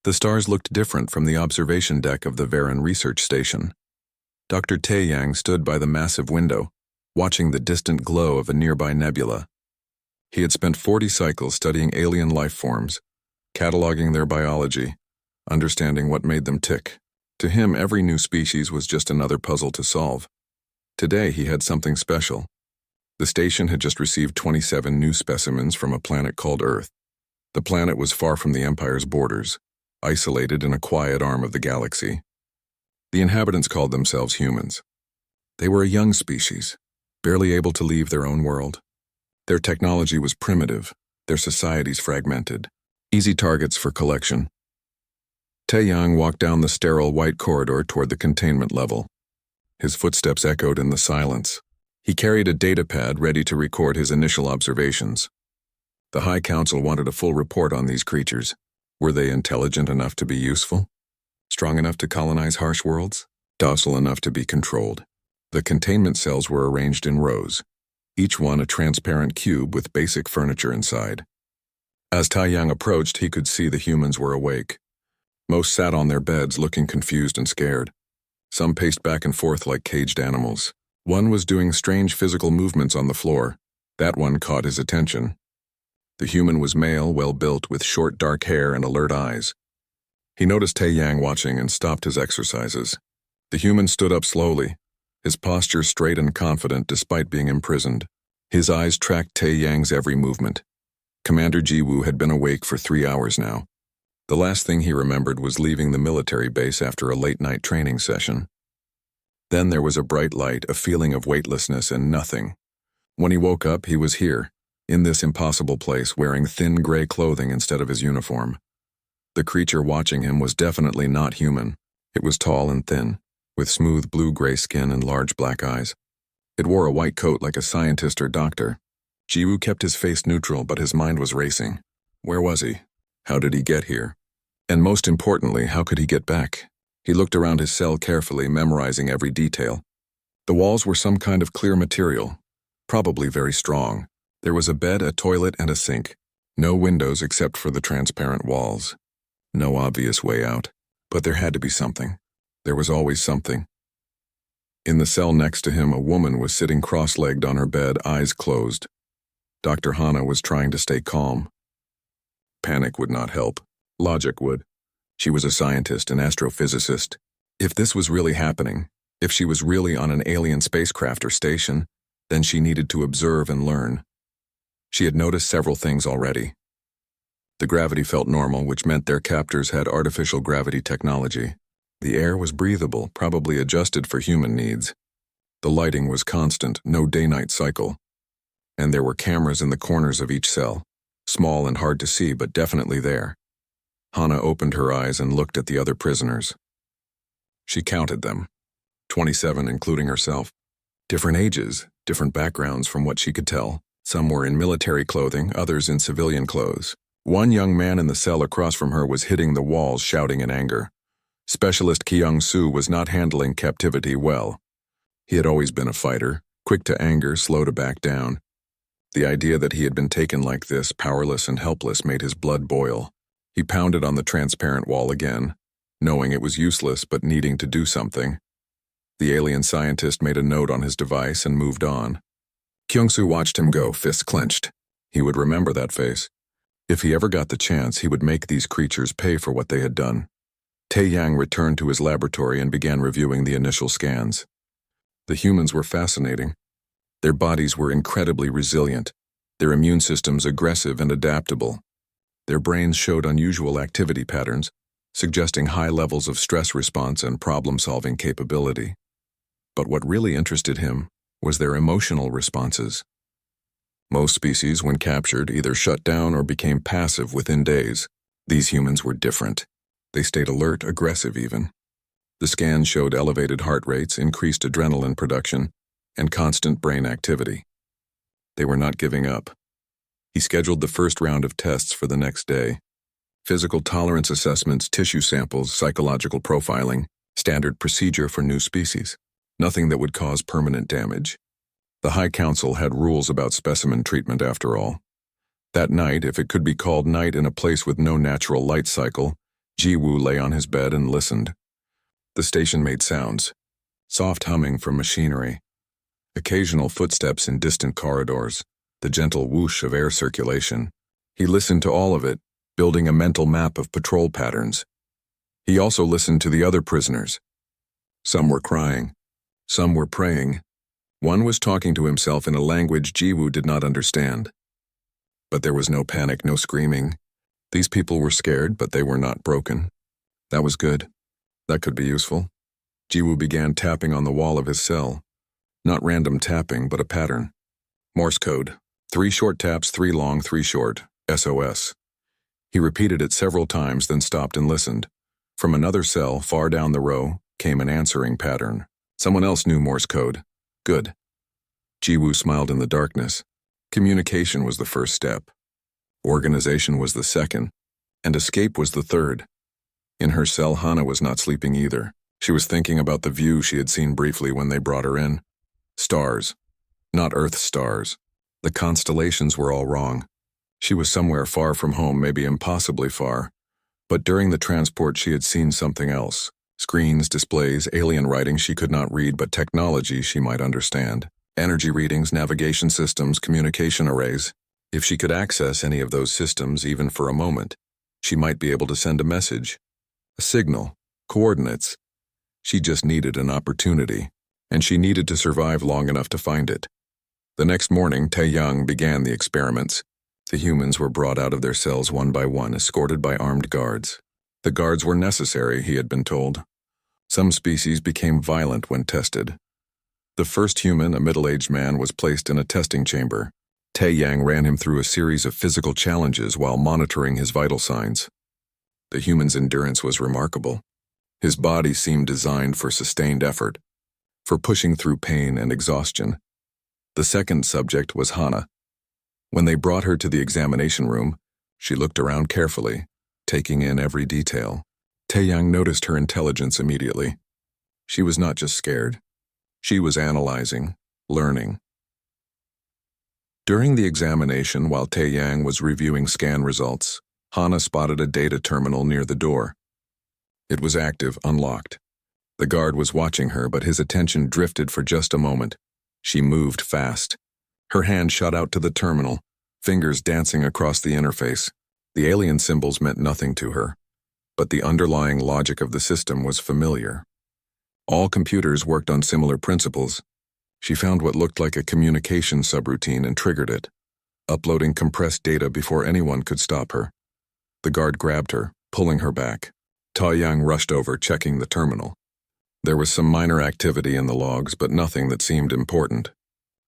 The stars looked different from the observation deck of the Varan research station. Dr. Taeyang stood by the massive window, watching the distant glow of a nearby nebula. He had spent 40 cycles studying alien life forms, cataloging their biology, understanding what made them tick. To him, every new species was just another puzzle to solve. Today, he had something special. The station had just received 27 new specimens from a planet called Earth. The planet was far from the Empire's borders, isolated in a quiet arm of the galaxy. The inhabitants called themselves humans. They were a young species, barely able to leave their own world. Their technology was primitive, their societies fragmented, easy targets for collection. Taeyang walked down the sterile white corridor toward the containment level. His footsteps echoed in the silence. He carried a datapad ready to record his initial observations. The High Council wanted a full report on these creatures. Were they intelligent enough to be useful? Strong enough to colonize harsh worlds? Docile enough to be controlled? The containment cells were arranged in rows, each one a transparent cube with basic furniture inside. As Taeyang approached, he could see the humans were awake. Most sat on their beds looking confused and scared. Some paced back and forth like caged animals. One was doing strange physical movements on the floor. That one caught his attention. The human was male, well-built, with short dark hair and alert eyes. He noticed Taeyang watching and stopped his exercises. The human stood up slowly, his posture straight and confident despite being imprisoned. His eyes tracked Taeyang's every movement. Commander Jiwoo had been awake for 3 hours now. The last thing he remembered was leaving the military base after a late-night training session. Then there was a bright light, a feeling of weightlessness and nothing. When he woke up, he was here, in this impossible place, wearing thin gray clothing instead of his uniform. The creature watching him was definitely not human. It was tall and thin, with smooth blue-gray skin and large black eyes. It wore a white coat like a scientist or doctor. Jiwoo kept his face neutral, but his mind was racing. Where was he? How did he get here? And most importantly, how could he get back? He looked around his cell carefully, memorizing every detail. The walls were some kind of clear material, probably very strong. There was a bed, a toilet, and a sink. No windows except for the transparent walls. No obvious way out. But there had to be something. There was always something. In the cell next to him, a woman was sitting cross-legged on her bed, eyes closed. Dr. Hana was trying to stay calm. Panic would not help. Logic would. She was a scientist, an astrophysicist. If this was really happening, if she was really on an alien spacecraft or station, then she needed to observe and learn. She had noticed several things already. The gravity felt normal, which meant their captors had artificial gravity technology. The air was breathable, probably adjusted for human needs. The lighting was constant, no day-night cycle. And there were cameras in the corners of each cell, small and hard to see, but definitely there. Hana opened her eyes and looked at the other prisoners. She counted them, 27 including herself. Different ages, different backgrounds from what she could tell. Some were in military clothing, others in civilian clothes. One young man in the cell across from her was hitting the walls, shouting in anger. Specialist Kyung-soo was not handling captivity well. He had always been a fighter, quick to anger, slow to back down. The idea that he had been taken like this, powerless and helpless, made his blood boil. He pounded on the transparent wall again, knowing it was useless but needing to do something. The alien scientist made a note on his device and moved on. Kyung-soo watched him go, fists clenched. He would remember that face. If he ever got the chance, he would make these creatures pay for what they had done. Taeyang returned to his laboratory and began reviewing the initial scans. The humans were fascinating. Their bodies were incredibly resilient, their immune systems aggressive and adaptable. Their brains showed unusual activity patterns, suggesting high levels of stress response and problem-solving capability. But what really interested him was their emotional responses. Most species, when captured, either shut down or became passive within days. These humans were different. They stayed alert, aggressive even. The scans showed elevated heart rates, increased adrenaline production, and constant brain activity. They were not giving up. He scheduled the first round of tests for the next day. Physical tolerance assessments, tissue samples, psychological profiling, standard procedure for new species. Nothing that would cause permanent damage. The High Council had rules about specimen treatment after all. That night, if it could be called night in a place with no natural light cycle, Ji-woo lay on his bed and listened. The station made sounds, soft humming from machinery, occasional footsteps in distant corridors, the gentle whoosh of air circulation. He listened to all of it, building a mental map of patrol patterns. He also listened to the other prisoners. Some were crying. Some were praying. One was talking to himself in a language Ji-woo did not understand. But there was no panic, no screaming. These people were scared, but they were not broken. That was good. That could be useful. Ji-woo began tapping on the wall of his cell. Not random tapping, but a pattern. Morse code. 3 short taps, 3 long, 3 short. SOS. He repeated it several times, then stopped and listened. From another cell, far down the row, came an answering pattern. Someone else knew Morse code. Good. Ji-woo smiled in the darkness. Communication was the first step. Organization was the second. And escape was the third. In her cell, Hana was not sleeping either. She was thinking about the view she had seen briefly when they brought her in. Stars. Not Earth stars. The constellations were all wrong. She was somewhere far from home, maybe impossibly far. But during the transport she had seen something else. Screens, displays, alien writing she could not read, but technology she might understand. Energy readings, navigation systems, communication arrays. If she could access any of those systems even for a moment, she might be able to send a message. A signal. Coordinates. She just needed an opportunity, and she needed to survive long enough to find it. The next morning, Tae-young began the experiments. The humans were brought out of their cells one by one, escorted by armed guards. The guards were necessary, he had been told. Some species became violent when tested. The first human, a middle-aged man, was placed in a testing chamber. Tae-young ran him through a series of physical challenges while monitoring his vital signs. The human's endurance was remarkable. His body seemed designed for sustained effort, for pushing through pain and exhaustion. The second subject was Hana. When they brought her to the examination room, she looked around carefully, taking in every detail. Tae-young noticed her intelligence immediately. She was not just scared. She was analyzing, learning. During the examination, while Tae-young was reviewing scan results, Hana spotted a data terminal near the door. It was active, unlocked. The guard was watching her, but his attention drifted for just a moment. She moved fast. Her hand shot out to the terminal, fingers dancing across the interface. The alien symbols meant nothing to her, but the underlying logic of the system was familiar. All computers worked on similar principles. She found what looked like a communication subroutine and triggered it, uploading compressed data before anyone could stop her. The guard grabbed her, pulling her back. Tae-young rushed over, checking the terminal. There was some minor activity in the logs, but nothing that seemed important.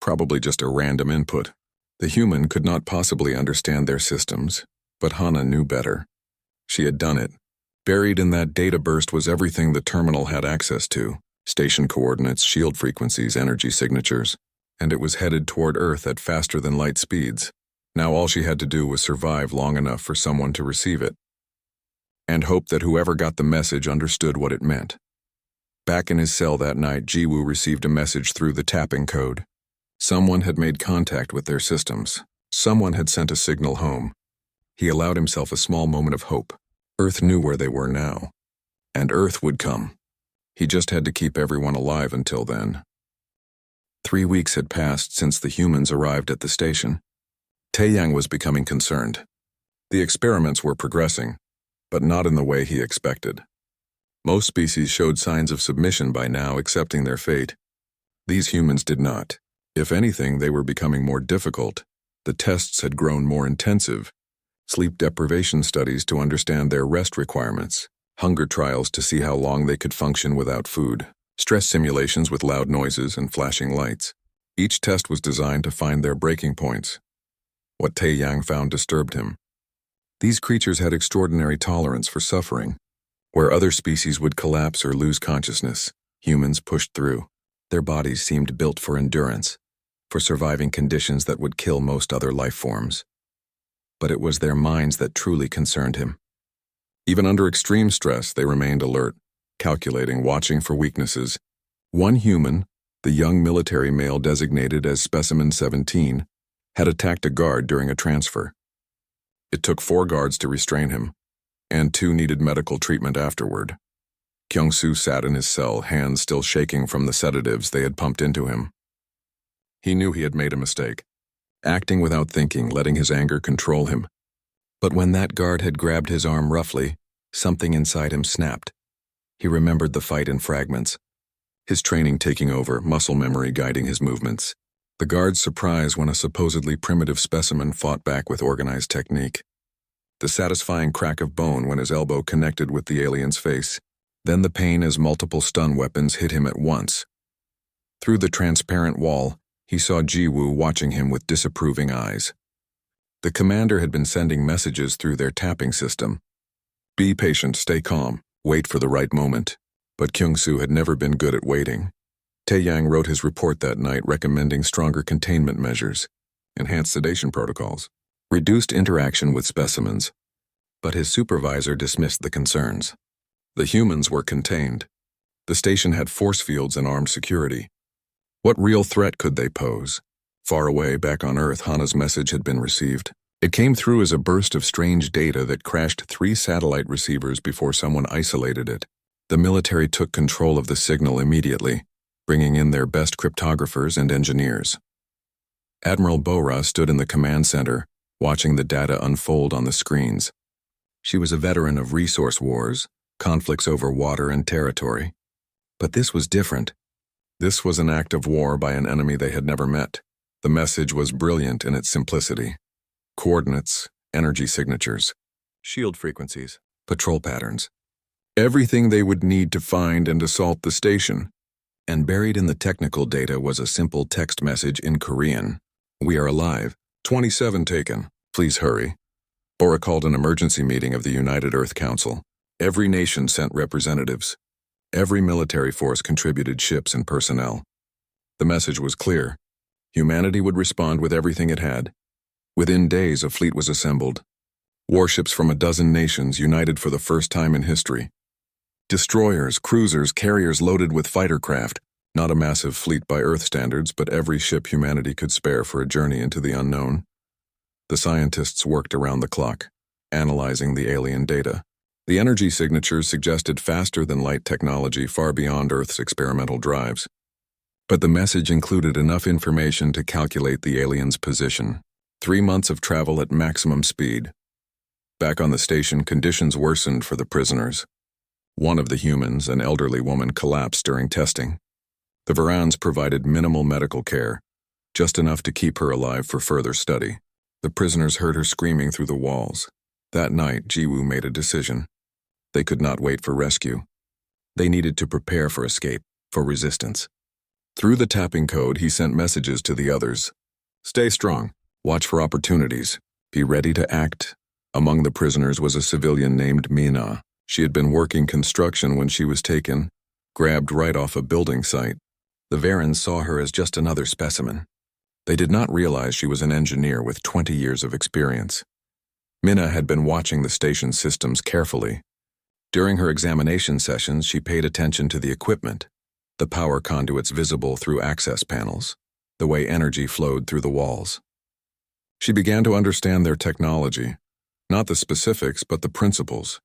Probably just a random input. The human could not possibly understand their systems, but Hana knew better. She had done it. Buried in that data burst was everything the terminal had access to: station coordinates, shield frequencies, energy signatures, and it was headed toward Earth at faster than light speeds. Now all she had to do was survive long enough for someone to receive it, and hope that whoever got the message understood what it meant. Back in his cell that night, Ji-woo received a message through the tapping code. Someone had made contact with their systems. Someone had sent a signal home. He allowed himself a small moment of hope. Earth knew where they were now, and Earth would come. He just had to keep everyone alive until then. 3 weeks had passed since the humans arrived at the station. Tae-young was becoming concerned. The experiments were progressing, but not in the way he expected. Most species showed signs of submission by now, accepting their fate. These humans did not. If anything, they were becoming more difficult. The tests had grown more intensive. Sleep deprivation studies to understand their rest requirements. Hunger trials to see how long they could function without food. Stress simulations with loud noises and flashing lights. Each test was designed to find their breaking points. What Tae-young found disturbed him. These creatures had extraordinary tolerance for suffering. Where other species would collapse or lose consciousness, humans pushed through. Their bodies seemed built for endurance, for surviving conditions that would kill most other life forms. But it was their minds that truly concerned him. Even under extreme stress, they remained alert, calculating, watching for weaknesses. One human, the young military male designated as Specimen 17, had attacked a guard during a transfer. It took 4 guards to restrain him. and 2 needed medical treatment afterward. Kyung-soo sat in his cell, hands still shaking from the sedatives they had pumped into him. He knew he had made a mistake, acting without thinking, letting his anger control him. But when that guard had grabbed his arm roughly, something inside him snapped. He remembered the fight in fragments, his training taking over, muscle memory guiding his movements. The guard's surprise when a supposedly primitive specimen fought back with organized technique. The satisfying crack of bone when his elbow connected with the alien's face. Then the pain as multiple stun weapons hit him at once. Through the transparent wall, he saw Ji-woo watching him with disapproving eyes. The commander had been sending messages through their tapping system. Be patient, stay calm, wait for the right moment. But Kyung-soo had never been good at waiting. Tae-yang wrote his report that night recommending stronger containment measures, enhanced sedation protocols, reduced interaction with specimens. But his supervisor dismissed the concerns. The humans were contained. The station had force fields and armed security. What real threat could they pose? Far away, back on Earth, Hana's message had been received. It came through as a burst of strange data that crashed 3 satellite receivers before someone isolated it. The military took control of the signal immediately, bringing in their best cryptographers and engineers. Admiral Bora stood in the command center, watching the data unfold on the screens. She was a veteran of resource wars, conflicts over water and territory. But this was different. This was an act of war by an enemy they had never met. The message was brilliant in its simplicity. Coordinates, energy signatures, shield frequencies, patrol patterns. Everything they would need to find and assault the station. And buried in the technical data was a simple text message in Korean. We are alive. 27 taken. Please hurry. Bora called an emergency meeting of the United Earth Council. Every nation sent representatives. Every military force contributed ships and personnel. The message was clear. Humanity would respond with everything it had. Within days, a fleet was assembled. Warships from a dozen nations united for the first time in history. Destroyers, cruisers, carriers loaded with fighter craft, not a massive fleet by Earth standards, but every ship humanity could spare for a journey into the unknown. The scientists worked around the clock, analyzing the alien data. The energy signatures suggested faster-than-light technology far beyond Earth's experimental drives. But the message included enough information to calculate the alien's position. 3 months of travel at maximum speed. Back on the station, conditions worsened for the prisoners. One of the humans, an elderly woman, collapsed during testing. The Varans provided minimal medical care, just enough to keep her alive for further study. The prisoners heard her screaming through the walls. That night, Ji-woo made a decision. They could not wait for rescue. They needed to prepare for escape, for resistance. Through the tapping code, he sent messages to the others. Stay strong. Watch for opportunities. Be ready to act. Among the prisoners was a civilian named Mina. She had been working construction when she was taken, grabbed right off a building site. The Varans saw her as just another specimen. They did not realize she was an engineer with 20 years of experience. Mina had been watching the station's systems carefully. During her examination sessions, she paid attention to the equipment, the power conduits visible through access panels, the way energy flowed through the walls. She began to understand their technology, not the specifics, but the principles.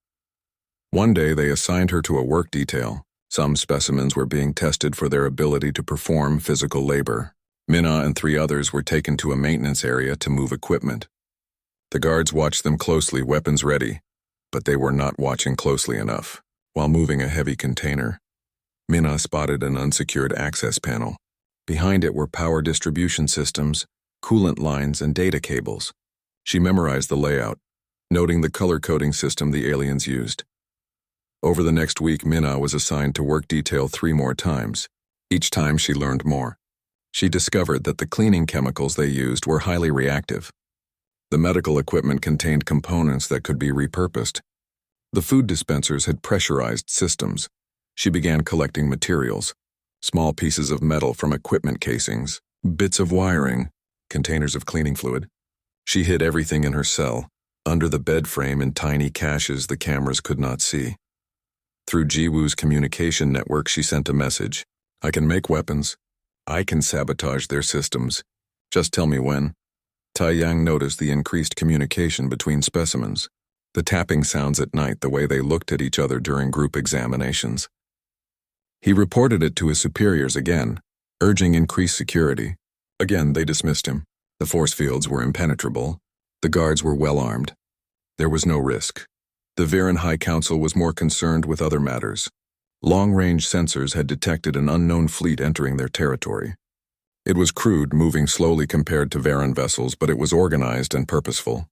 One day, they assigned her to a work detail. Some specimens were being tested for their ability to perform physical labor. Mina and 3 others were taken to a maintenance area to move equipment. The guards watched them closely, weapons ready, but they were not watching closely enough. While moving a heavy container, Mina spotted an unsecured access panel. Behind it were power distribution systems, coolant lines, and data cables. She memorized the layout, noting the color coding system the aliens used. Over the next week, Mina was assigned to work detail 3 more times. Each time she learned more. She discovered that the cleaning chemicals they used were highly reactive. The medical equipment contained components that could be repurposed. The food dispensers had pressurized systems. She began collecting materials, small pieces of metal from equipment casings, bits of wiring, containers of cleaning fluid. She hid everything in her cell, under the bed frame in tiny caches the cameras could not see. Through Ji-woo's communication network, she sent a message. I can make weapons. I can sabotage their systems. Just tell me when. Tae-yang noticed the increased communication between specimens. The tapping sounds at night, the way they looked at each other during group examinations. He reported it to his superiors again, urging increased security. Again, they dismissed him. The force fields were impenetrable. The guards were well armed. There was no risk. The Veran High Council was more concerned with other matters. Long-range sensors had detected an unknown fleet entering their territory. It was crude, moving slowly compared to Veran vessels, but it was organized and purposeful.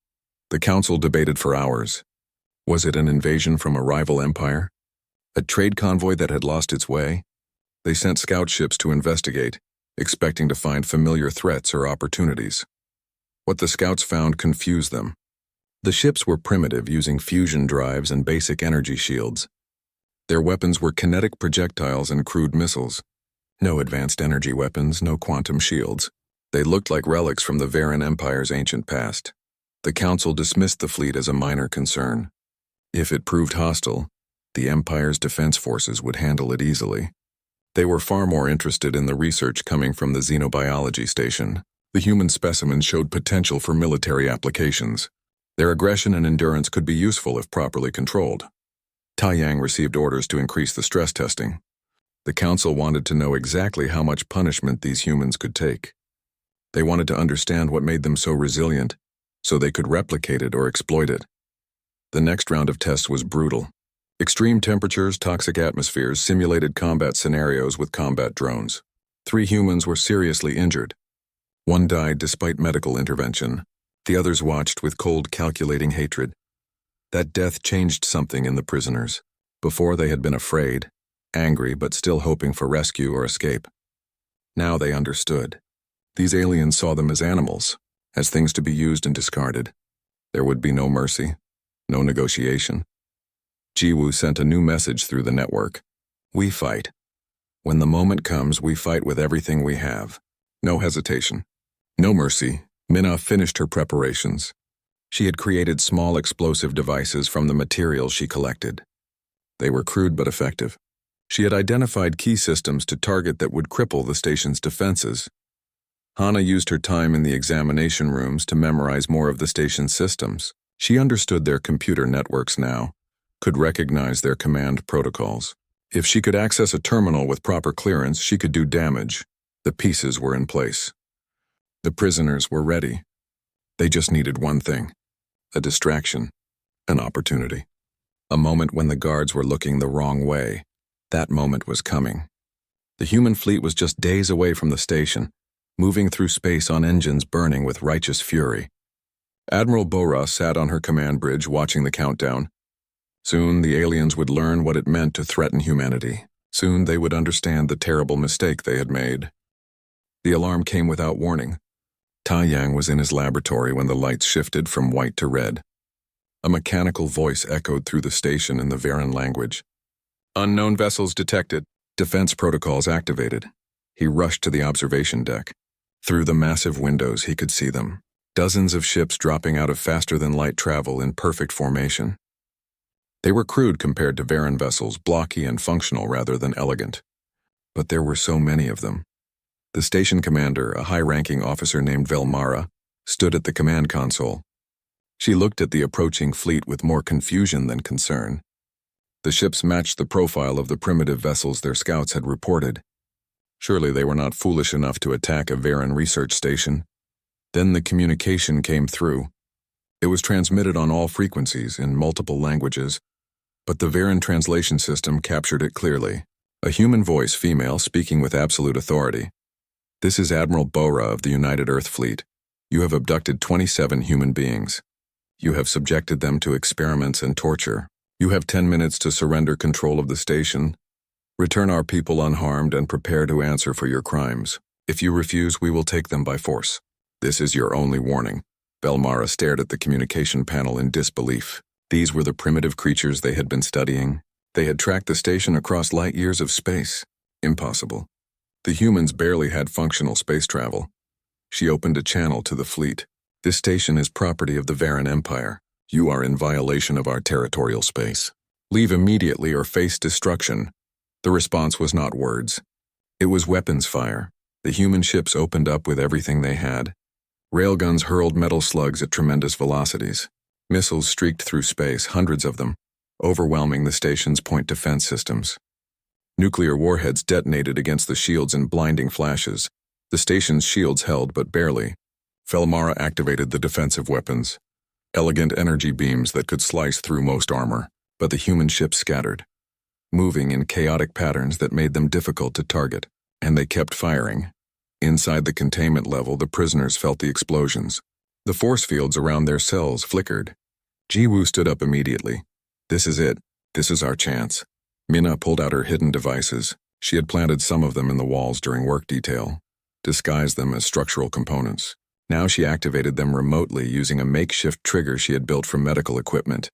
The council debated for hours. Was it an invasion from a rival empire? A trade convoy that had lost its way? They sent scout ships to investigate, expecting to find familiar threats or opportunities. What the scouts found confused them. The ships were primitive, using fusion drives and basic energy shields. Their weapons were kinetic projectiles and crude missiles. No advanced energy weapons, no quantum shields. They looked like relics from the Veran Empire's ancient past. The Council dismissed the fleet as a minor concern. If it proved hostile, the Empire's defense forces would handle it easily. They were far more interested in the research coming from the xenobiology station. The human specimens showed potential for military applications. Their aggression and endurance could be useful if properly controlled. Tai Yang received orders to increase the stress testing. The Council wanted to know exactly how much punishment these humans could take. They wanted to understand what made them so resilient, so they could replicate it or exploit it. The next round of tests was brutal. Extreme temperatures, toxic atmospheres, simulated combat scenarios with combat drones. 3 humans were seriously injured. 1 died despite medical intervention. The others watched with cold, calculating hatred. That death changed something in the prisoners. Before they had been afraid, angry, but still hoping for rescue or escape. Now they understood. These aliens saw them as animals, as things to be used and discarded. There would be no mercy, no negotiation. Jiwoo sent a new message through the network. We fight. When the moment comes, we fight with everything we have. No hesitation. No mercy. Minna finished her preparations. She had created small explosive devices from the materials she collected. They were crude but effective. She had identified key systems to target that would cripple the station's defenses. Hana used her time in the examination rooms to memorize more of the station's systems. She understood their computer networks now, could recognize their command protocols. If she could access a terminal with proper clearance, she could do damage. The pieces were in place. The prisoners were ready. They just needed one thing. A distraction. An opportunity. A moment when the guards were looking the wrong way. That moment was coming. The human fleet was just days away from the station, moving through space on engines burning with righteous fury. Admiral Bora sat on her command bridge watching the countdown. Soon the aliens would learn what it meant to threaten humanity. Soon they would understand the terrible mistake they had made. The alarm came without warning. Tai Yang was in his laboratory when the lights shifted from white to red. A mechanical voice echoed through the station in the Veran language. Unknown vessels detected. Defense protocols activated. He rushed to the observation deck. Through the massive windows he could see them. Dozens of ships dropping out of faster-than-light travel in perfect formation. They were crude compared to Veran vessels, blocky and functional rather than elegant. But there were so many of them. The station commander, a high-ranking officer named Velmara, stood at the command console. She looked at the approaching fleet with more confusion than concern. The ships matched the profile of the primitive vessels their scouts had reported. Surely they were not foolish enough to attack a Veran research station. Then the communication came through. It was transmitted on all frequencies in multiple languages, but the Veran translation system captured it clearly. A human voice, female, speaking with absolute authority. This is Admiral Bora of the United Earth Fleet. You have abducted 27 human beings. You have subjected them to experiments and torture. You have 10 minutes to surrender control of the station. Return our people unharmed and prepare to answer for your crimes. If you refuse, we will take them by force. This is your only warning. Velmara stared at the communication panel in disbelief. These were the primitive creatures they had been studying. They had tracked the station across light years of space. Impossible. The humans barely had functional space travel. She opened a channel to the fleet. This station is property of the Veran Empire. You are in violation of our territorial space. Leave immediately or face destruction. The response was not words. It was weapons fire. The human ships opened up with everything they had. Railguns hurled metal slugs at tremendous velocities. Missiles streaked through space, hundreds of them, overwhelming the station's point defense systems. Nuclear warheads detonated against the shields in blinding flashes. The station's shields held but barely. Velmara activated the defensive weapons, elegant energy beams that could slice through most armor, but the human ships scattered, moving in chaotic patterns that made them difficult to target, and they kept firing. Inside the containment level, the prisoners felt the explosions. The force fields around their cells flickered. Jiwoo stood up immediately. This is it. This is our chance. Mina pulled out her hidden devices. She had planted some of them in the walls during work detail, disguised them as structural components. Now she activated them remotely using a makeshift trigger she had built from medical equipment.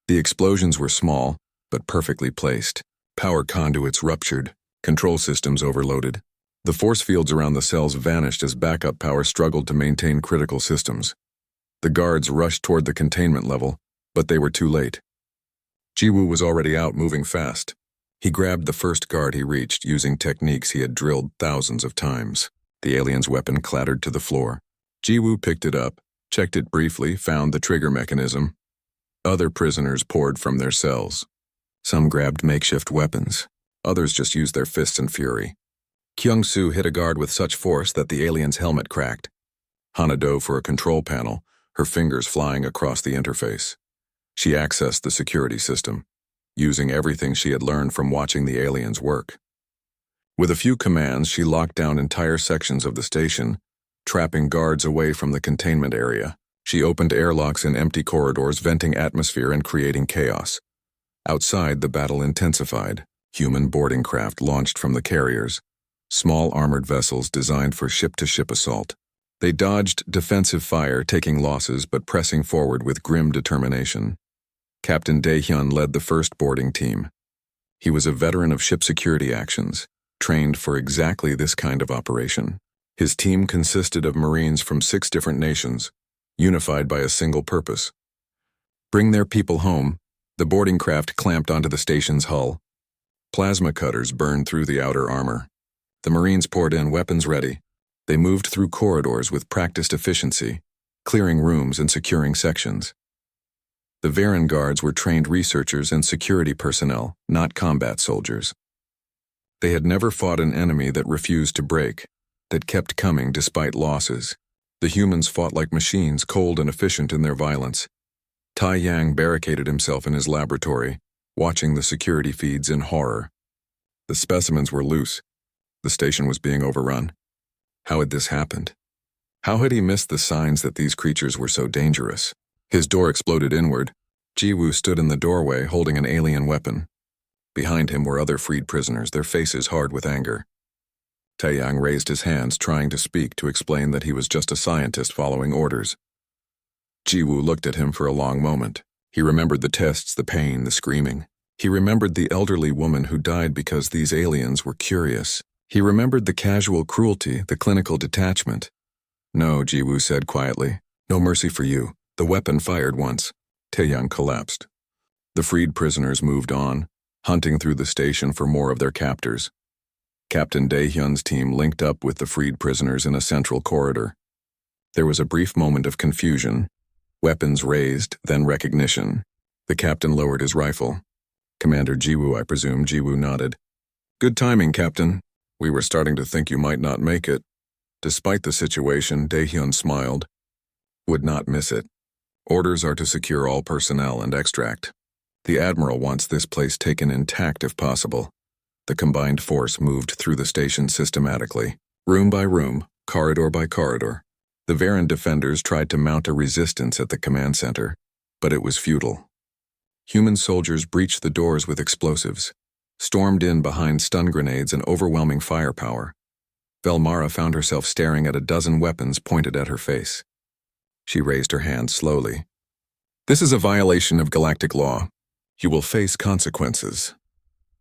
The explosions were small, but perfectly placed. Power conduits ruptured, control systems overloaded. The force fields around the cells vanished as backup power struggled to maintain critical systems. The guards rushed toward the containment level, but they were too late. Jiwoo was already out, moving fast. He grabbed the first guard he reached using techniques he had drilled thousands of times. The alien's weapon clattered to the floor. Jiwoo picked it up, checked it briefly, found the trigger mechanism. Other prisoners poured from their cells. Some grabbed makeshift weapons. Others just used their fists in fury. Kyung-soo hit a guard with such force that the alien's helmet cracked. Hana dove for a control panel, her fingers flying across the interface. She accessed the security system, using everything she had learned from watching the aliens work. With a few commands, she locked down entire sections of the station, trapping guards away from the containment area. She opened airlocks in empty corridors, venting atmosphere and creating chaos. Outside, the battle intensified. Human boarding craft launched from the carriers, small armored vessels designed for ship-to-ship assault. They dodged defensive fire, taking losses but pressing forward with grim determination. Captain Dae-hyun led the first boarding team. He was a veteran of ship security actions, trained for exactly this kind of operation. His team consisted of Marines from 6 different nations, unified by a single purpose. Bring their people home. The boarding craft clamped onto the station's hull. Plasma cutters burned through the outer armor. The Marines poured in, weapons ready. They moved through corridors with practiced efficiency, clearing rooms and securing sections. The Varen guards were trained researchers and security personnel, not combat soldiers. They had never fought an enemy that refused to break, that kept coming despite losses. The humans fought like machines, cold and efficient in their violence. Tai Yang barricaded himself in his laboratory, watching the security feeds in horror. The specimens were loose. The station was being overrun. How had this happened? How had he missed the signs that these creatures were so dangerous? His door exploded inward. Jiwoo stood in the doorway holding an alien weapon. Behind him were other freed prisoners, their faces hard with anger. Taeyang raised his hands, trying to speak, to explain that he was just a scientist following orders. Jiwoo looked at him for a long moment. He remembered the tests, the pain, the screaming. He remembered the elderly woman who died because these aliens were curious. He remembered the casual cruelty, the clinical detachment. No, Jiwoo said quietly. No mercy for you. The weapon fired once. Taeyang collapsed. The freed prisoners moved on, hunting through the station for more of their captors. Captain Dae-hyun's team linked up with the freed prisoners in a central corridor. There was a brief moment of confusion. Weapons raised, then recognition. The captain lowered his rifle. Commander Jiwoo, I presume. Jiwoo nodded. Good timing, Captain. We were starting to think you might not make it. Despite the situation, Dae-hyun smiled. Would not miss it. Orders are to secure all personnel and extract. The Admiral wants this place taken intact if possible. The combined force moved through the station systematically, room by room, corridor by corridor. The Varen defenders tried to mount a resistance at the command center, but it was futile. Human soldiers breached the doors with explosives, stormed in behind stun grenades and overwhelming firepower. Velmara found herself staring at a dozen weapons pointed at her face. She raised her hand slowly. This is a violation of galactic law. You will face consequences.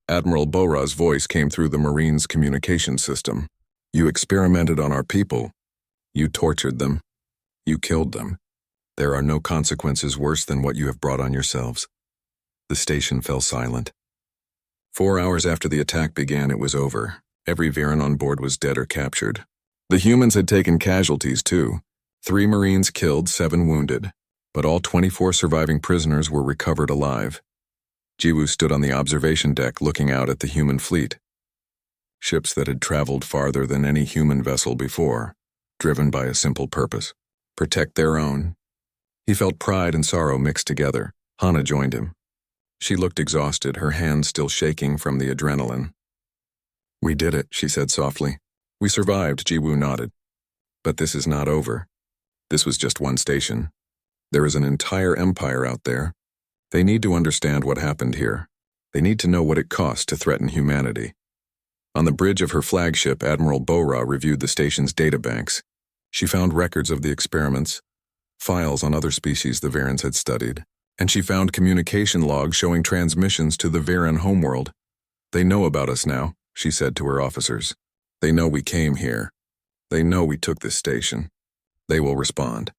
Admiral Bora's voice came through the Marines' communication system. You experimented on our people. You tortured them. You killed them. There are no consequences worse than what you have brought on yourselves. The station fell silent. 4 hours after the attack began, it was over. Every Varen on board was dead or captured. The humans had taken casualties too. 3 Marines killed, 7 wounded. but all 24 surviving prisoners were recovered alive. Jiwoo stood on the observation deck looking out at the human fleet. Ships that had traveled farther than any human vessel before, driven by a simple purpose: protect their own. He felt pride and sorrow mixed together. Hana joined him. She looked exhausted, her hands still shaking from the adrenaline. "We did it," she said softly. "We survived," Jiwoo nodded. "But this is not over. This was just one station. There is an entire empire out there. They need to understand what happened here. They need to know what it cost to threaten humanity." On the bridge of her flagship, Admiral Bora reviewed the station's databanks. She found records of the experiments, files on other species the Varans had studied, and she found communication logs showing transmissions to the Varan homeworld. "They know about us now," she said to her officers. "They know we came here. They know we took this station. They will respond."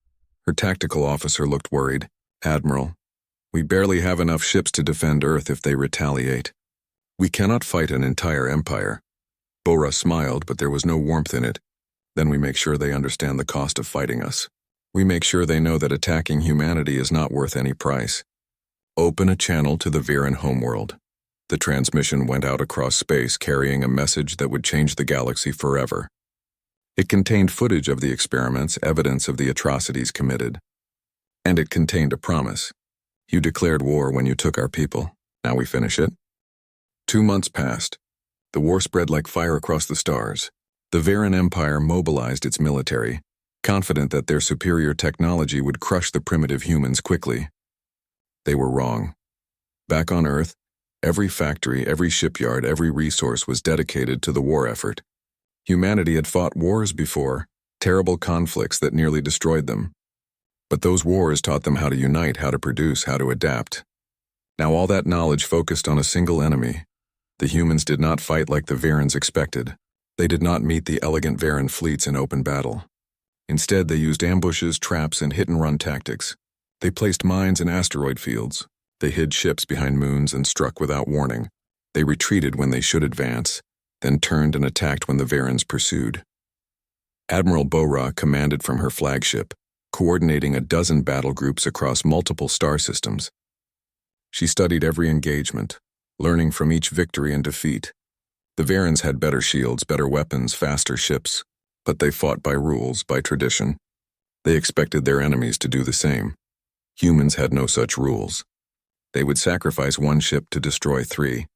Her tactical officer looked worried. "Admiral, we barely have enough ships to defend Earth if they retaliate. We cannot fight an entire empire." Bora smiled, but there was no warmth in it. "Then we make sure they understand the cost of fighting us. We make sure they know that attacking humanity is not worth any price. Open a channel to the Varan homeworld." The transmission went out across space, carrying a message that would change the galaxy forever. It contained footage of the experiments, evidence of the atrocities committed. And it contained a promise. "You declared war when you took our people. Now we finish it." 2 months passed. The war spread like fire across the stars. The Varan Empire mobilized its military, confident that their superior technology would crush the primitive humans quickly. They were wrong. Back on Earth, every factory, every shipyard, every resource was dedicated to the war effort. Humanity had fought wars before, terrible conflicts that nearly destroyed them. But those wars taught them how to unite, how to produce, how to adapt. Now all that knowledge focused on a single enemy. The humans did not fight like the Varans expected. They did not meet the elegant Varan fleets in open battle. Instead, they used ambushes, traps, and hit-and-run tactics. They placed mines in asteroid fields. They hid ships behind moons and struck without warning. They retreated when they should advance, then turned and attacked when the Varans pursued. Admiral Bora commanded from her flagship, coordinating a dozen battle groups across multiple star systems. She studied every engagement, learning from each victory and defeat. The Varans had better shields, better weapons, faster ships, but they fought by rules, by tradition. They expected their enemies to do the same. Humans had no such rules. They would sacrifice one ship to destroy 3.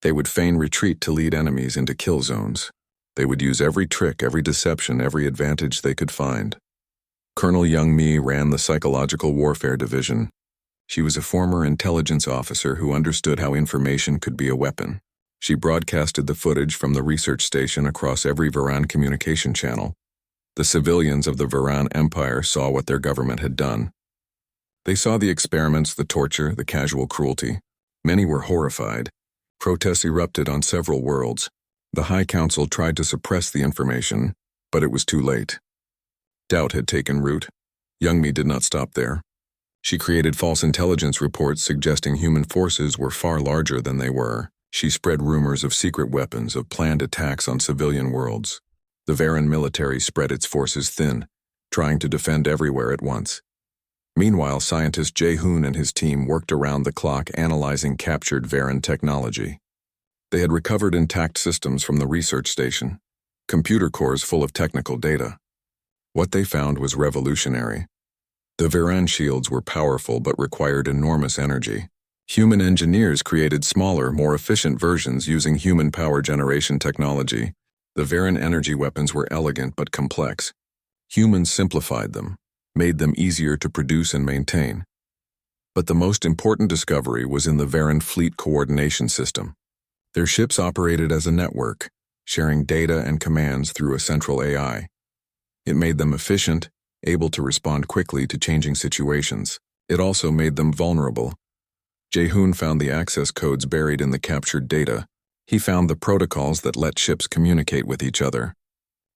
They would feign retreat to lead enemies into kill zones. They would use every trick, every deception, every advantage they could find. Colonel Young Mi ran the Psychological Warfare Division. She was a former intelligence officer who understood how information could be a weapon. She broadcasted the footage from the research station across every Varan communication channel. The civilians of the Varan Empire saw what their government had done. They saw the experiments, the torture, the casual cruelty. Many were horrified. Protests erupted on several worlds. The High Council tried to suppress the information, but it was too late. Doubt had taken root. Youngmi did not stop there. She created false intelligence reports suggesting human forces were far larger than they were. She spread rumors of secret weapons, of planned attacks on civilian worlds. The Varan military spread its forces thin, trying to defend everywhere at once. Meanwhile, scientist Jae-hoon and his team worked around the clock analyzing captured Varan technology. They had recovered intact systems from the research station, computer cores full of technical data. What they found was revolutionary. The Varan shields were powerful but required enormous energy. Human engineers created smaller, more efficient versions using human power generation technology. The Varan energy weapons were elegant but complex. Humans simplified them, made them easier to produce and maintain. But the most important discovery was in the Varan fleet coordination system. Their ships operated as a network, sharing data and commands through a central AI. It made them efficient, able to respond quickly to changing situations. It also made them vulnerable. Jae-hoon found the access codes buried in the captured data. He found the protocols that let ships communicate with each other.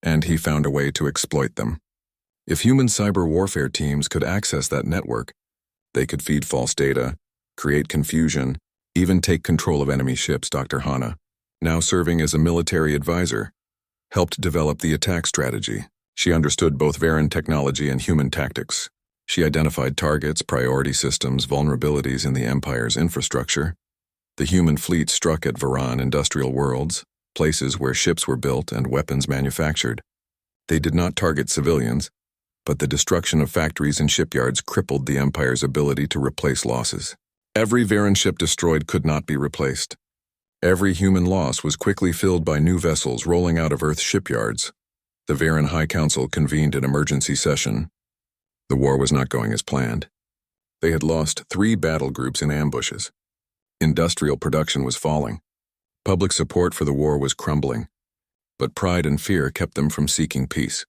And he found a way to exploit them. If human cyber warfare teams could access that network, they could feed false data, create confusion, even take control of enemy ships. Dr. Hana, now serving as a military advisor, helped develop the attack strategy. She understood both Varan technology and human tactics. She identified targets, priority systems, vulnerabilities in the Empire's infrastructure. The human fleet struck at Varan industrial worlds, places where ships were built and weapons manufactured. They did not target civilians, but the destruction of factories and shipyards crippled the Empire's ability to replace losses. Every Varan ship destroyed could not be replaced. Every human loss was quickly filled by new vessels rolling out of Earth's shipyards. The Varan High Council convened an emergency session. The war was not going as planned. They had lost 3 battle groups in ambushes. Industrial production was falling. Public support for the war was crumbling. But pride and fear kept them from seeking peace.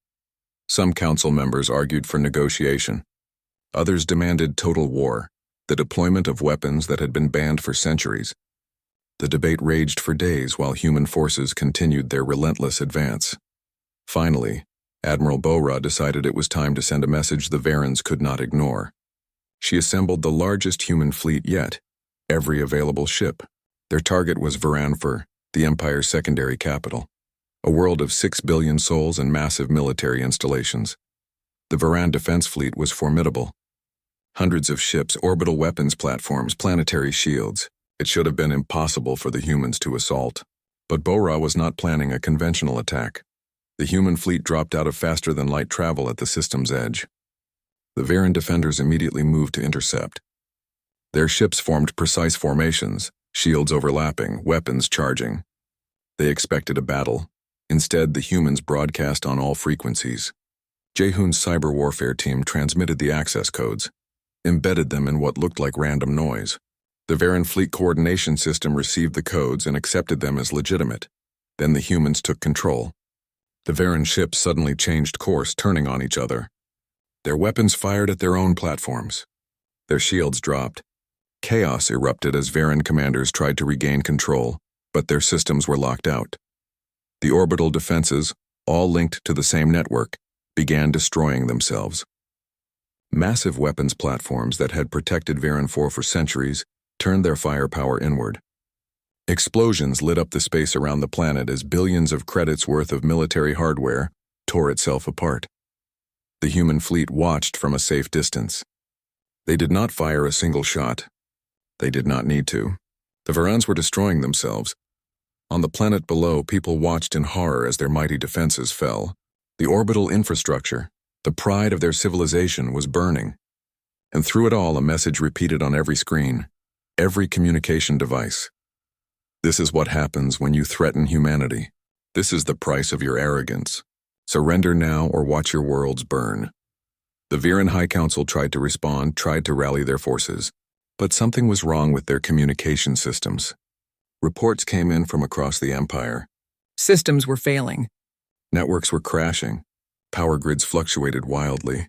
Some council members argued for negotiation. Others demanded total war, the deployment of weapons that had been banned for centuries. The debate raged for days while human forces continued their relentless advance. Finally, Admiral Bora decided it was time to send a message the Varans could not ignore. She assembled the largest human fleet yet, every available ship. Their target was Varanfur, the Empire's secondary capital, a world of 6 billion souls and massive military installations. The Varan defense fleet was formidable. Hundreds of ships, orbital weapons platforms, planetary shields. It should have been impossible for the humans to assault. But Bora was not planning a conventional attack. The human fleet dropped out of faster-than-light travel at the system's edge. The Varan defenders immediately moved to intercept. Their ships formed precise formations, shields overlapping, weapons charging. They expected a battle. Instead, the humans broadcast on all frequencies. Jehun's cyber warfare team transmitted the access codes, embedded them in what looked like random noise. The Varan fleet coordination system received the codes and accepted them as legitimate. Then the humans took control. The Varan ships suddenly changed course, turning on each other. Their weapons fired at their own platforms. Their shields dropped. Chaos erupted as Varan commanders tried to regain control, but their systems were locked out. The orbital defenses, all linked to the same network, began destroying themselves. Massive weapons platforms that had protected Varan 4 for centuries turned their firepower inward. Explosions lit up the space around the planet as billions of credits worth of military hardware tore itself apart. The human fleet watched from a safe distance. They did not fire a single shot. They did not need to. The Varans were destroying themselves. On the planet below, people watched in horror as their mighty defenses fell. The orbital infrastructure, the pride of their civilization, was burning. And through it all, a message repeated on every screen, every communication device. This is what happens when you threaten humanity. This is the price of your arrogance. Surrender now or watch your worlds burn. The Varan High Council tried to respond, tried to rally their forces, but something was wrong with their communication systems. Reports came in from across the Empire. Systems were failing. Networks were crashing. Power grids fluctuated wildly.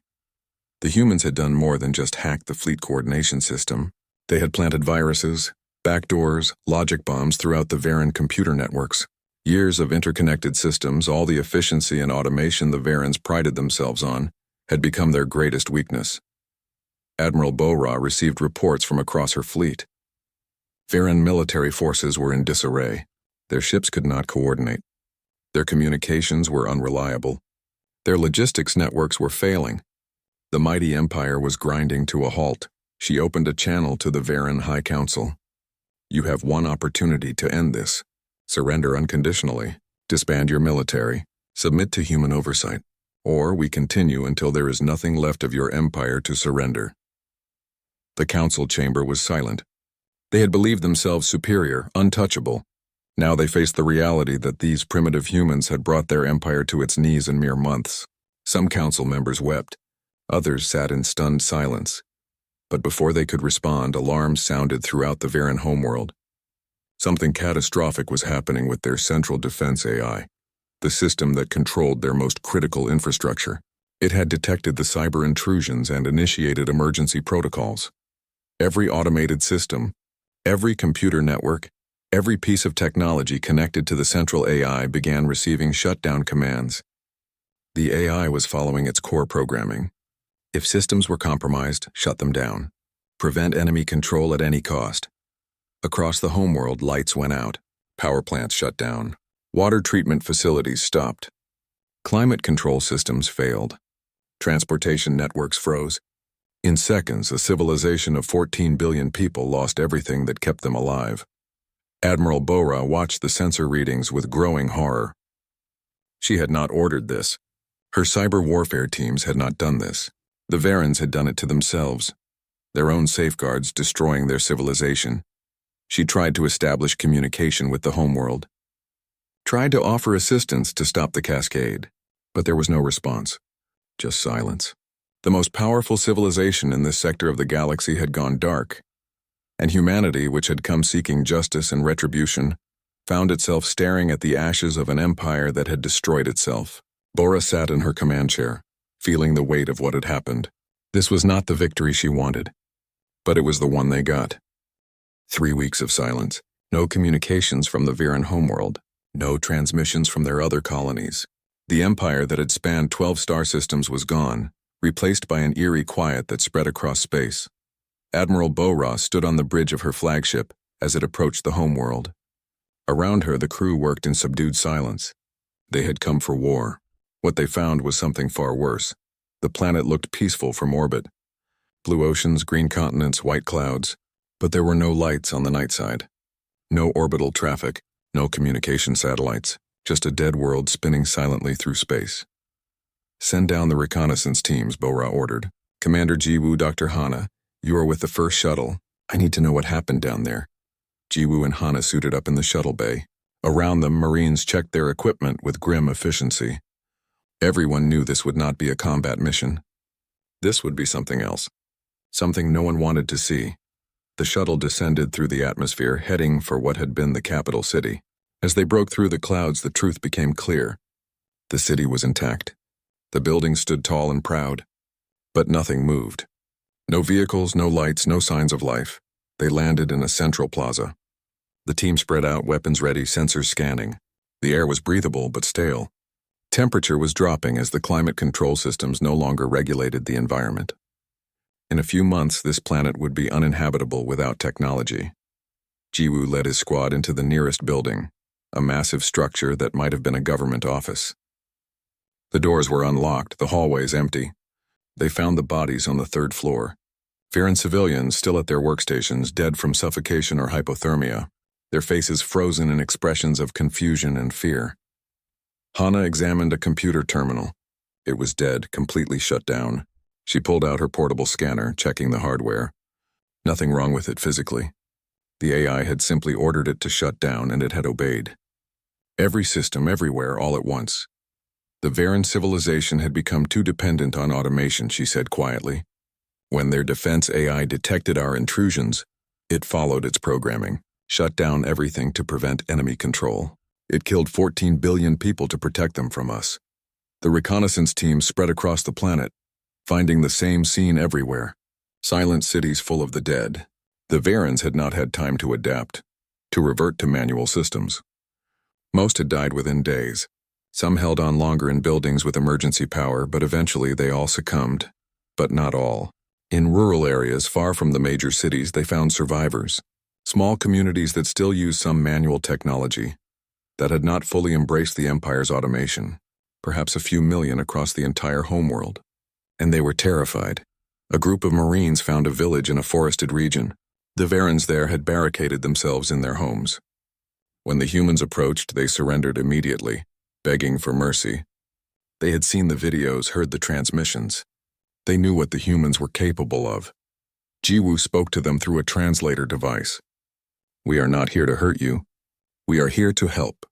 The humans had done more than just hack the fleet coordination system. They had planted viruses, backdoors, logic bombs throughout the Varan computer networks. Years of interconnected systems, all the efficiency and automation the Varans prided themselves on, had become their greatest weakness. Admiral Bora received reports from across her fleet. Varan military forces were in disarray. Their ships could not coordinate. Their communications were unreliable. Their logistics networks were failing. The mighty Empire was grinding to a halt. She opened a channel to the Varan High Council. You have one opportunity to end this. Surrender unconditionally. Disband your military. Submit to human oversight. Or we continue until there is nothing left of your empire to surrender. The council chamber was silent. They had believed themselves superior, untouchable. Now they faced the reality that these primitive humans had brought their empire to its knees in mere months. Some council members wept. Others sat in stunned silence. But before they could respond, alarms sounded throughout the Varan homeworld. Something catastrophic was happening with their central defense AI, the system that controlled their most critical infrastructure. It had detected the cyber intrusions and initiated emergency protocols. Every automated system, every computer network, every piece of technology connected to the central AI began receiving shutdown commands. The AI was following its core programming. If systems were compromised, shut them down. Prevent enemy control at any cost. Across the homeworld, lights went out. Power plants shut down. Water treatment facilities stopped. Climate control systems failed. Transportation networks froze. In seconds, a civilization of 14 billion people lost everything that kept them alive. Admiral Bora watched the sensor readings with growing horror. She had not ordered this. Her cyber warfare teams had not done this. The Varens had done it to themselves, their own safeguards destroying their civilization. She tried to establish communication with the homeworld, tried to offer assistance to stop the cascade, but there was no response, just silence. The most powerful civilization in this sector of the galaxy had gone dark, and humanity, which had come seeking justice and retribution, found itself staring at the ashes of an empire that had destroyed itself. Bora sat in her command chair, feeling the weight of what had happened. This was not the victory she wanted, but it was the one they got. 3 weeks of silence, no communications from the Viren homeworld, no transmissions from their other colonies. The empire that had spanned 12 star systems was gone, replaced by an eerie quiet that spread across space. Admiral Bora stood on the bridge of her flagship as it approached the homeworld. Around her, the crew worked in subdued silence. They had come for war. What they found was something far worse. The planet looked peaceful from orbit. Blue oceans, green continents, white clouds, but there were no lights on the night side. No orbital traffic, no communication satellites, just a dead world spinning silently through space. Send down the reconnaissance teams, Bora ordered. Commander Jiwoo, Dr. Hana, you are with the first shuttle. I need to know what happened down there. Jiwoo and Hana suited up in the shuttle bay. Around them, Marines checked their equipment with grim efficiency. Everyone knew this would not be a combat mission. This would be something else. Something no one wanted to see. The shuttle descended through the atmosphere, heading for what had been the capital city. As they broke through the clouds, the truth became clear. The city was intact. The buildings stood tall and proud. But nothing moved. No vehicles, no lights, no signs of life. They landed in a central plaza. The team spread out, weapons ready, sensors scanning. The air was breathable but stale. Temperature was dropping as the climate control systems no longer regulated the environment. In a few months, this planet would be uninhabitable without technology. Jiwoo led his squad into the nearest building, a massive structure that might have been a government office. The doors were unlocked, the hallways empty. They found the bodies on the 3rd floor. Viren civilians still at their workstations, dead from suffocation or hypothermia, their faces frozen in expressions of confusion and fear. Hana examined a computer terminal. It was dead, completely shut down. She pulled out her portable scanner, checking the hardware. Nothing wrong with it physically. The AI had simply ordered it to shut down, and it had obeyed. Every system, everywhere, all at once. The Viren civilization had become too dependent on automation, she said quietly. When their defense AI detected our intrusions, it followed its programming, shut down everything to prevent enemy control. It killed 14 billion people to protect them from us. The reconnaissance teams spread across the planet, finding the same scene everywhere. Silent cities full of the dead. The Varens had not had time to adapt, to revert to manual systems. Most had died within days. Some held on longer in buildings with emergency power, but eventually they all succumbed. But not all. In rural areas far from the major cities, they found survivors. Small communities that still use some manual technology, that had not fully embraced the Empire's automation, perhaps a few million across the entire homeworld. And they were terrified. A group of Marines found a village in a forested region. The Varens there had barricaded themselves in their homes. When the humans approached, they surrendered immediately, begging for mercy. They had seen the videos, heard the transmissions. They knew what the humans were capable of. Jiwoo spoke to them through a translator device. We are not here to hurt you. We are here to help.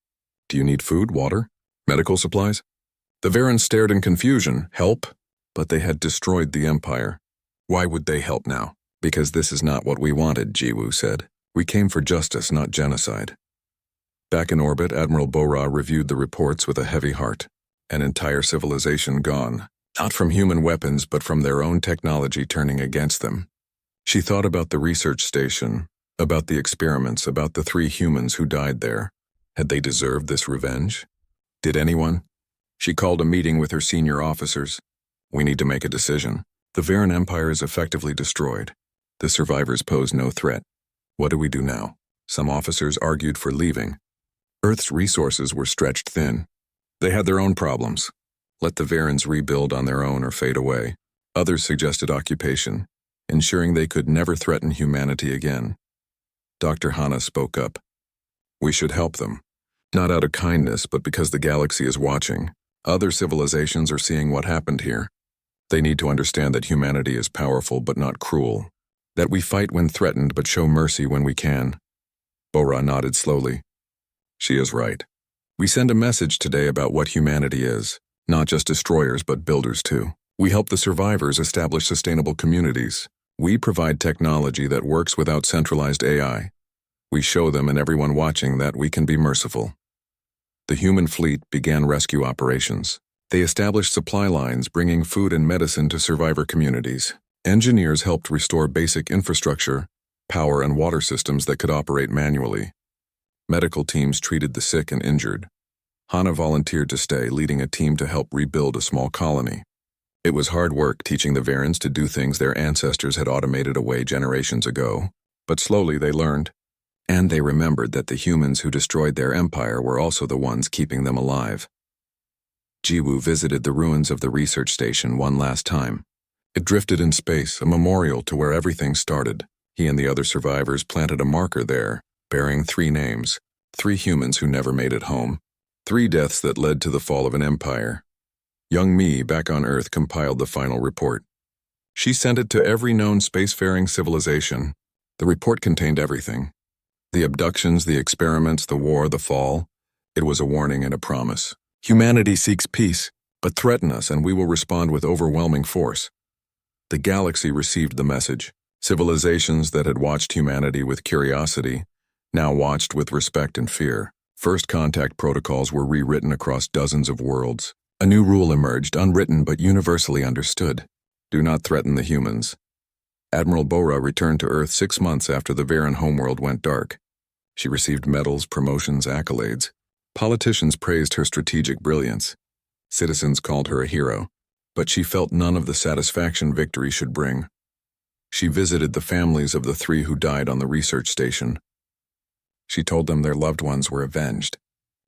Do you need food, water, medical supplies? The Varens stared in confusion. Help? But they had destroyed the Empire. Why would they help now? Because this is not what we wanted, Jiwoo said. We came for justice, not genocide. Back in orbit, Admiral Bora reviewed the reports with a heavy heart. An entire civilization gone. Not from human weapons, but from their own technology turning against them. She thought about the research station, about the experiments, about the 3 humans who died there. Had they deserved this revenge? Did anyone? She called a meeting with her senior officers. We need to make a decision. The Viren Empire is effectively destroyed. The survivors pose no threat. What do we do now? Some officers argued for leaving. Earth's resources were stretched thin. They had their own problems. Let the Varens rebuild on their own or fade away. Others suggested occupation, ensuring they could never threaten humanity again. Dr. Hana spoke up. We should help them. Not out of kindness, but because the galaxy is watching. Other civilizations are seeing what happened here. They need to understand that humanity is powerful but not cruel. That we fight when threatened but show mercy when we can. Bora nodded slowly. She is right. We send a message today about what humanity is. Not just destroyers but builders too. We help the survivors establish sustainable communities. We provide technology that works without centralized AI. We show them and everyone watching that we can be merciful. The human fleet began rescue operations. They established supply lines bringing food and medicine to survivor communities. Engineers helped restore basic infrastructure, power and water systems that could operate manually. Medical teams treated the sick and injured. Hana volunteered to stay, leading a team to help rebuild a small colony. It was hard work teaching the Varens to do things their ancestors had automated away generations ago, but slowly they learned. And they remembered that the humans who destroyed their empire were also the ones keeping them alive. Jiwoo visited the ruins of the research station one last time. It drifted in space, a memorial to where everything started. He and the other survivors planted a marker there, bearing 3 names, 3 humans who never made it home, 3 deaths that led to the fall of an empire. Young Mi, back on Earth, compiled the final report. She sent it to every known spacefaring civilization. The report contained everything. The abductions, the experiments, the war, the fall. It was a warning and a promise. Humanity seeks peace, but threaten us and we will respond with overwhelming force. The galaxy received the message. Civilizations that had watched humanity with curiosity now watched with respect and fear. First contact protocols were rewritten across dozens of worlds. A new rule emerged, unwritten but universally understood. Do not threaten the humans. Admiral Bora returned to Earth 6 months after the Varen homeworld went dark. She received medals, promotions, accolades. Politicians praised her strategic brilliance. Citizens called her a hero, but she felt none of the satisfaction victory should bring. She visited the families of the 3 who died on the research station. She told them their loved ones were avenged.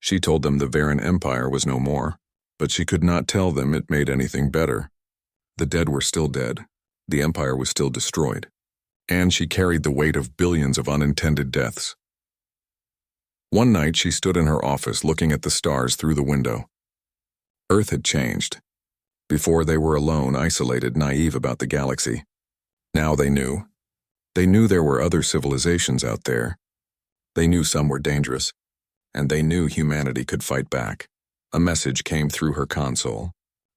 She told them the Varen Empire was no more, but she could not tell them it made anything better. The dead were still dead. The empire was still destroyed. And she carried the weight of billions of unintended deaths. One night she stood in her office looking at the stars through the window. Earth had changed. Before they were alone, isolated, naive about the galaxy. Now they knew. They knew there were other civilizations out there. They knew some were dangerous. And they knew humanity could fight back. A message came through her console.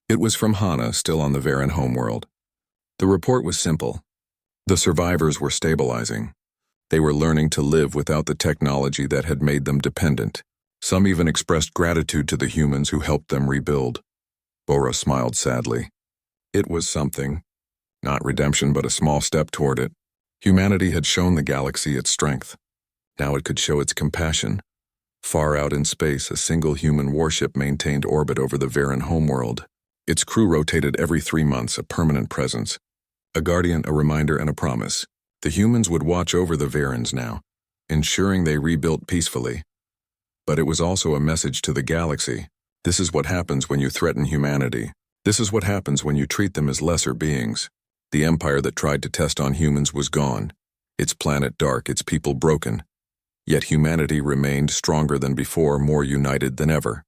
It was from Hana, still on the Varen homeworld. The report was simple. The survivors were stabilizing. They were learning to live without the technology that had made them dependent. Some even expressed gratitude to the humans who helped them rebuild. Bora smiled sadly. It was something. Not redemption, but a small step toward it. Humanity had shown the galaxy its strength. Now it could show its compassion. Far out in space, a single human warship maintained orbit over the Varen homeworld. Its crew rotated every 3 months, a permanent presence. A guardian, a reminder, and a promise. The humans would watch over the Varens now, ensuring they rebuilt peacefully. But it was also a message to the galaxy. This is what happens when you threaten humanity. This is what happens when you treat them as lesser beings. The empire that tried to test on humans was gone. Its planet dark, its people broken. Yet humanity remained stronger than before, more united than ever.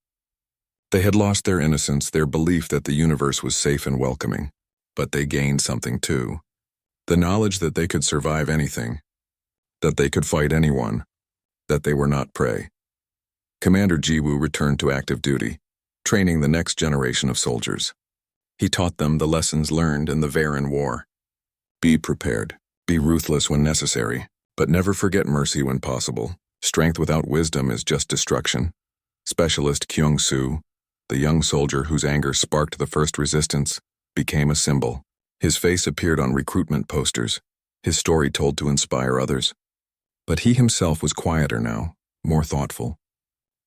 They had lost their innocence, their belief that the universe was safe and welcoming. But they gained something too. The knowledge that they could survive anything. That they could fight anyone. That they were not prey. Commander Jiwoo returned to active duty, training the next generation of soldiers. He taught them the lessons learned in the Varen War. Be prepared. Be ruthless when necessary, but never forget mercy when possible. Strength without wisdom is just destruction. Specialist Kyung-soo, the young soldier whose anger sparked the first resistance, became a symbol. His face appeared on recruitment posters, his story told to inspire others. But he himself was quieter now, more thoughtful.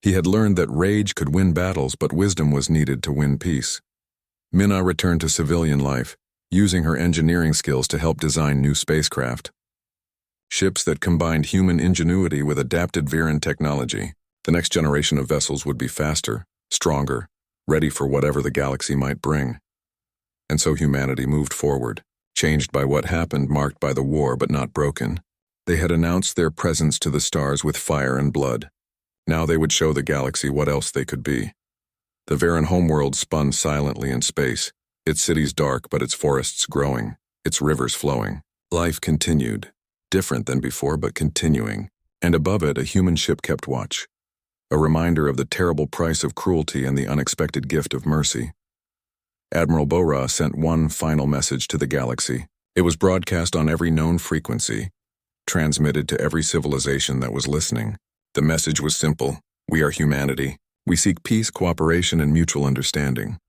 He had learned that rage could win battles, but wisdom was needed to win peace. Minna returned to civilian life, using her engineering skills to help design new spacecraft. Ships that combined human ingenuity with adapted Varen technology. The next generation of vessels would be faster, stronger, ready for whatever the galaxy might bring. And so humanity moved forward, changed by what happened, marked by the war but not broken. They had announced their presence to the stars with fire and blood. Now they would show the galaxy what else they could be. The Varan homeworld spun silently in space, its cities dark but its forests growing, its rivers flowing. Life continued, different than before but continuing, and above it a human ship kept watch, a reminder of the terrible price of cruelty and the unexpected gift of mercy. Admiral Bora sent one final message to the galaxy. It was broadcast on every known frequency, transmitted to every civilization that was listening. The message was simple: we are humanity. We seek peace, cooperation, and mutual understanding.